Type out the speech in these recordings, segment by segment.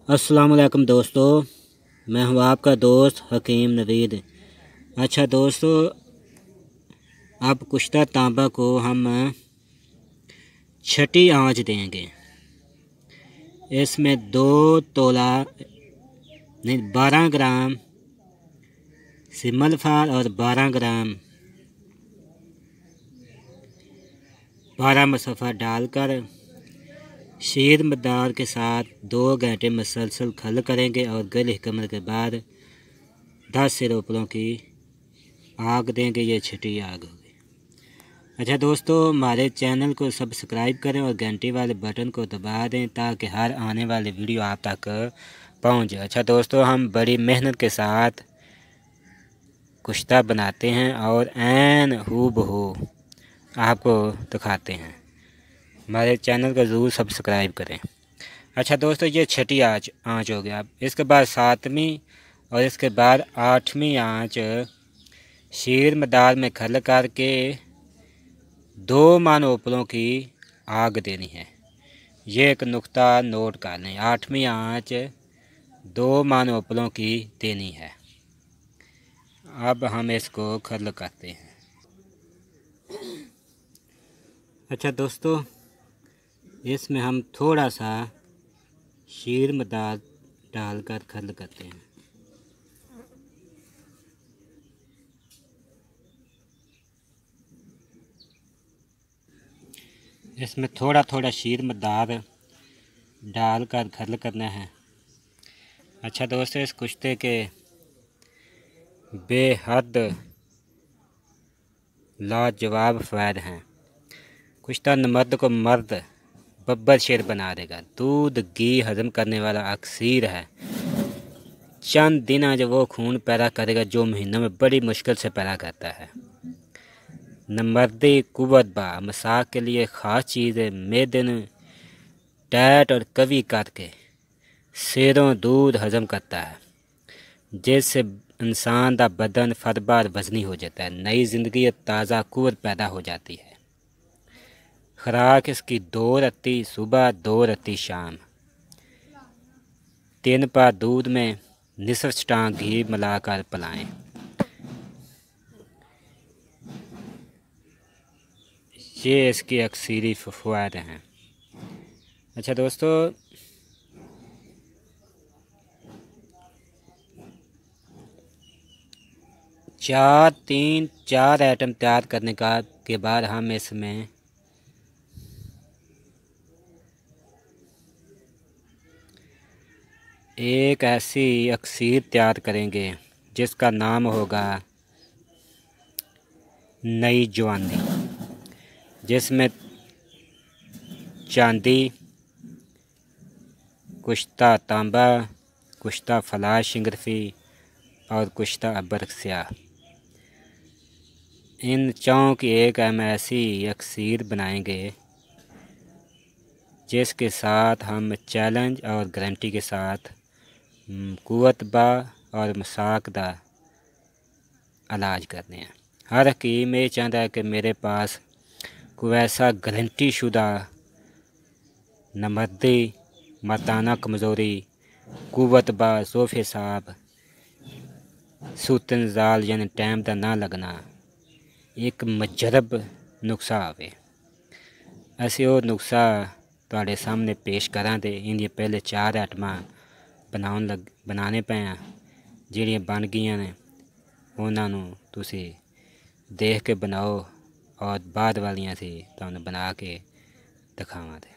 अस्सलाम वालेकुम दोस्तों, मैं हूं आपका दोस्त हकीम नवीद। अच्छा दोस्तों, अब कुश्ता तांबा को हम छठी आंच देंगे। इसमें 2 तोला नहीं 12 ग्राम सिमल फाल और 12 ग्राम बारह मसफ़ा डालकर शीर मदार के साथ 2 घंटे मुसलसल खल करेंगे और गल हिकमत के बाद 10 सिरोपलों की आग देंगे। ये छठी आग होगी। अच्छा दोस्तों, हमारे चैनल को सब्सक्राइब करें और घंटी वाले बटन को दबा दें ताकि हर आने वाली वीडियो आप तक पहुंचे। अच्छा दोस्तों, हम बड़ी मेहनत के साथ कुश्ता बनाते हैं और ऐन हूबहू आपको दिखाते हैं। हमारे चैनल को ज़रूर सब्सक्राइब करें। अच्छा दोस्तों, ये छठी आँच हो गया। अब इसके बाद 7वीं और इसके बाद 8वीं आँच शीर मदार में खल करके 2 मन ऊपरों की आग देनी है। ये एक नुक्ता नोट कर लें। 8वीं आँच 2 मन ऊपरों की देनी है। अब हम इसको खल करते हैं। अच्छा दोस्तों, इसमें हम थोड़ा सा शीर मदार डालकर खल करते हैं। इसमें थोड़ा थोड़ा शीर मदार डालकर खल करना है। अच्छा दोस्तों, इस कुश्ते के बेहद लाजवाब फ़ायदे हैं। कुश्ता मर्द को मर्द बब्बर शेर बना देगा। दूध घी हजम करने वाला अक्सीर है। चंद दिन आज वो खून पैदा करेगा जो महीनों में बड़ी मुश्किल से पैदा करता है। नमर्दी कुव्वत बा मसाक के लिए ख़ास चीज़ है। मेदन टैट और कवी करके शेरों दूध हजम करता है, जिससे इंसान का बदन फरबार वजनी हो जाता है। नई ज़िंदगी ताज़ा कुव्वत पैदा हो जाती है। खुराक इसकी 2 रत्ती सुबह 2 रत्ती शाम। 3 पा दूध में निसफ स्टांग घी मिलाकर पिलाएं। ये इसकी अक्सरी फ़वाद हैं। अच्छा दोस्तों, 4 आइटम तैयार करने के बाद हम इसमें एक ऐसी अक्सीर तैयार करेंगे जिसका नाम होगा नई जवानी, जिसमें चांदी, कुश्ता तांबा, कुश्ता फलाश शिंगरफी और कुश्ता अबरक स्याह, इन चारों की एक हम ऐसी अक्सीर बनाएंगे जिसके साथ हम चैलेंज और गारंटी के साथ कुव्वत बा और मसाक दा इलाज करते हैं। हर हकीम ये चाहता है कि मेरे पास कोई ऐसा गारंटी शुदा नमर्दी मर्दाना कमज़ोरी कुव्वत बा सोफे साहब सूतन जाल यानी टाइम का ना लगना एक मजरब नुस्खा आवे। असी वो नुस्खा तुहाडे सामने पेश करा दे। इनकी पहले 4 आइटमां बनाने पे हैं, ਜਿਹੜੀਆਂ बन गई ने उन्होंने तुसी देख के बनाओ और बाद वालियां सी तुहानू बना के दिखावांगे।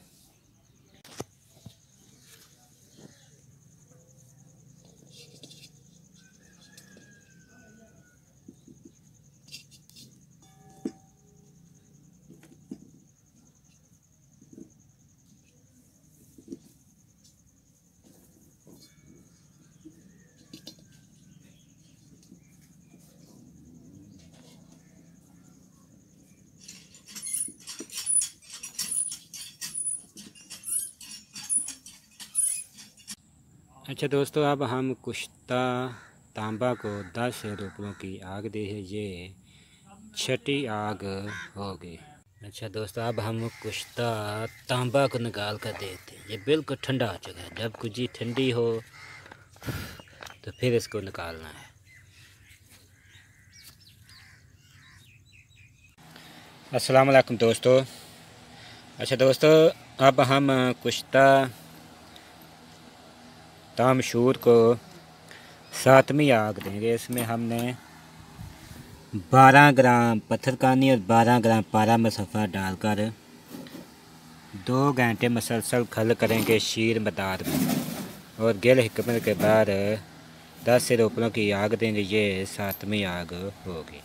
अच्छा दोस्तों, अब हम कुश्ता तांबा को 10 रुपयों की आग दे है। ये छठी आग होगी। अच्छा दोस्तों, अब हम कुश्ता तांबा को निकाल कर देखते हैं। ये बिल्कुल ठंडा हो चुका है। जब कुजी ठंडी हो तो फिर इसको निकालना है। अस्सलाम वालेकुम दोस्तों। अच्छा दोस्तों, अब हम कुश्ता तामशूर को 7वीं आग देंगे। इसमें हमने 12 ग्राम पत्थरकानी और 12 ग्राम पारा मसफ़ा डालकर 2 घंटे मसलसल खल करेंगे शीर मदार में, और गिल हिकमत के बाद 10 से रोपलों की आग देंगे। ये 7वीं आग होगी।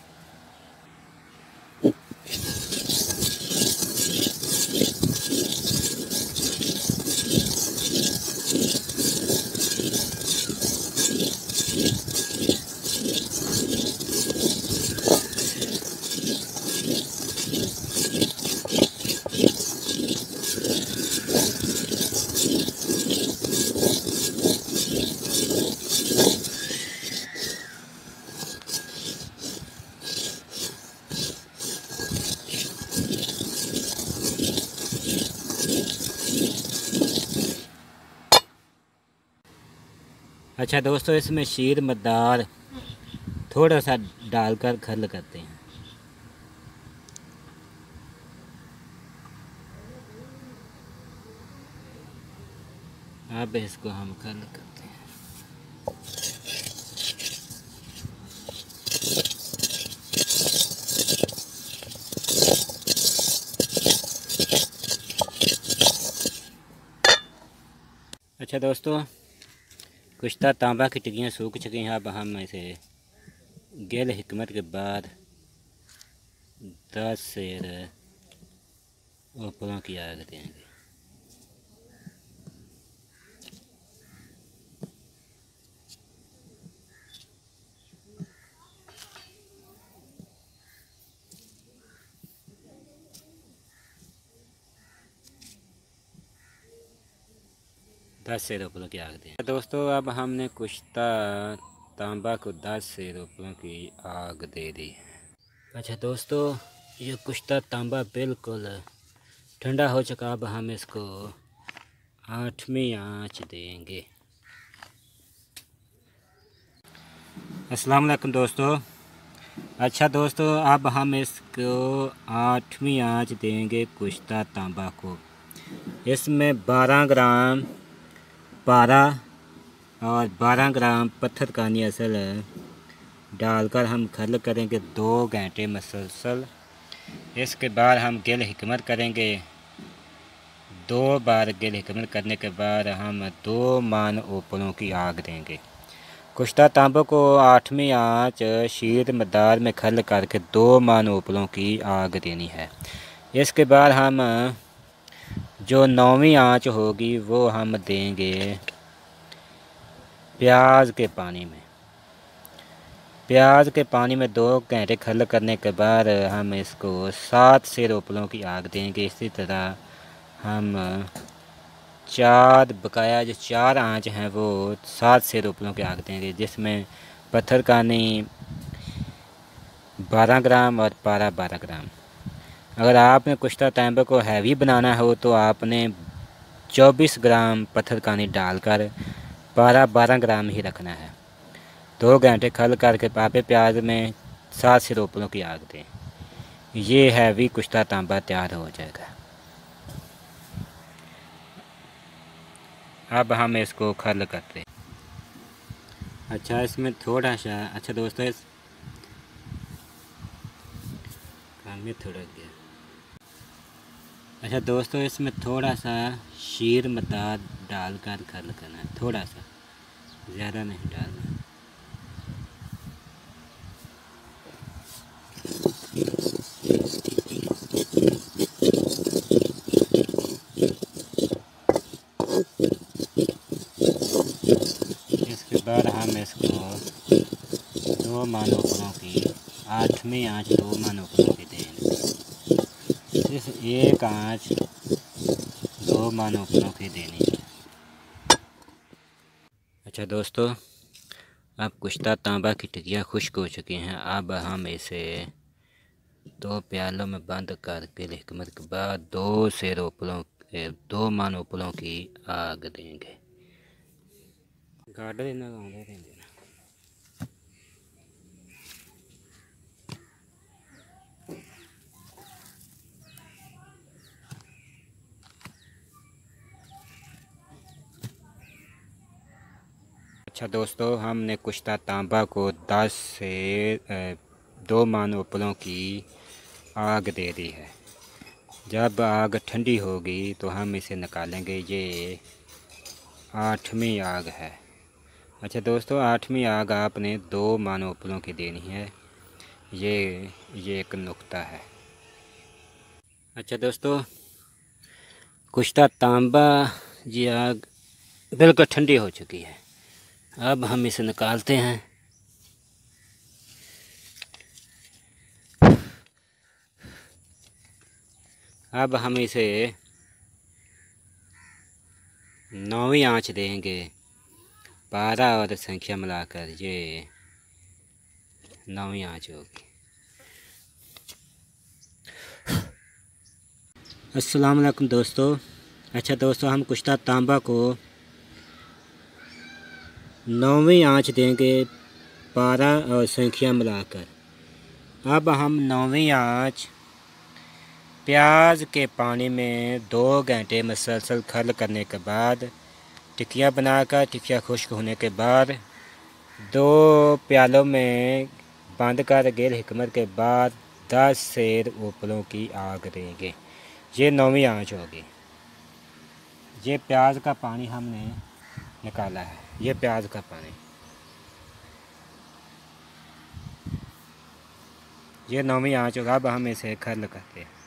अच्छा दोस्तों, इसमें शीर मदार थोड़ा सा डालकर खल करते हैं। अब इसको हम खल करते हैं। अच्छा दोस्तों, कुश्ता तांबा की टिक्कियाँ सूख चुकी हैं। अब हम इसे गिल हिकमत के बाद 10 सेर ऊपरों की आग देंगे। दस से रुपयों की आग दें। दोस्तों, अब हमने कुश्ता तांबा को 10 से रुपयों की आग दे दी। अच्छा दोस्तों, ये कुश्ता तांबा बिल्कुल ठंडा हो चुका। अब हम इसको 8वीं आंच देंगे। अस्सलाम वालेकुम दोस्तों। अच्छा दोस्तों, अब हम इसको 8वीं आंच देंगे कुश्ता तांबा को। इसमें 12 ग्राम पारा और 12 ग्राम पत्थरकानी असल डालकर हम खल करेंगे 2 घंटे मसलसल। इसके बाद हम गिल हिकमत करेंगे। 2 बार गिल हिकमत करने के बाद हम 2 मान ऊपरों की आग देंगे। कुश्ता तांबा को 8वीं आंच शीर मदार में खल करके 2 मान ऊपरों की आग देनी है। इसके बाद हम जो 9वीं आंच होगी वो हम देंगे प्याज के पानी में। प्याज के पानी में 2 घंटे खल करने के बाद हम इसको 7 से रोपलों की आग देंगे। इसी तरह हम 4 बकाया जो 4 आंच हैं वो 7 से रोपलों की आग देंगे, जिसमें पत्थरकानी 12 ग्राम और पारा 12 ग्राम। अगर आपने कुश्ता तांबे को हैवी बनाना हो तो आपने 24 ग्राम पत्थरकानी डालकर पारा 12 ग्राम ही रखना है। 2 घंटे खल करके पापे प्याज में 7 से रोपलों की आग दें। ये हैवी कुश्ता तांबा तैयार हो जाएगा। अब हम इसको खल करते हैं। अच्छा, इसमें थोड़ा सा अच्छा दोस्तों, इस काम में थोड़ा गया। अच्छा दोस्तों, इसमें थोड़ा सा शीर मदार डालकर खल करना है। थोड़ा सा, ज़्यादा नहीं डालना। इसके बाद हम इसको 2 मानोपरों की 8वीं आंच 2 मानोपरों की देंगे। सिर्फ एक आंच 2 मानोपरों की देनी है। अच्छा दोस्तों, अब कुश्ता तांबा की टिकिया खुश्क हो चुकी हैं। अब हम इसे 2 प्यालों में बंद करके हिकमत के बाद 2 मन उपलों की आग देंगे। गार्डन इन्ना गाँव देंगे। अच्छा दोस्तों, हमने कुश्ता तांबा को 10 से 2 मन उपलों की आग दे दी है। जब आग ठंडी होगी तो हम इसे निकालेंगे। ये 8वीं आग है। अच्छा दोस्तों, 8वीं आग आपने 2 मन उपलों की देनी है। ये एक नुक्ता है। अच्छा दोस्तों, कुश्ता तांबा ये आग बिल्कुल ठंडी हो चुकी है। अब हम इसे निकालते हैं। अब हम इसे 9वीं आंच देंगे। पारा और संख्या मिलाकर ये 9वीं आंच होगी। अस्सलाम वालेकुम दोस्तों। अच्छा दोस्तों, हम कुश्ता तांबा को 9वीं आंच देंगे, पारा और संख्या मिलाकर। अब हम 9वीं आंच प्याज के पानी में 2 घंटे मुसलसल खल करने के बाद टिक्कियाँ बनाकर, टिक्कियाँ खुश्क होने के बाद 2 प्यालों में बंद कर गैर हिकमत के बाद 10 सेर उपलों की आग देंगे। ये 9वीं आंच होगी। ये प्याज का पानी हमने निकाला है। ये प्याज का पानी, ये 9वीं आंच होगा। अब हम इसे खल करते हैं।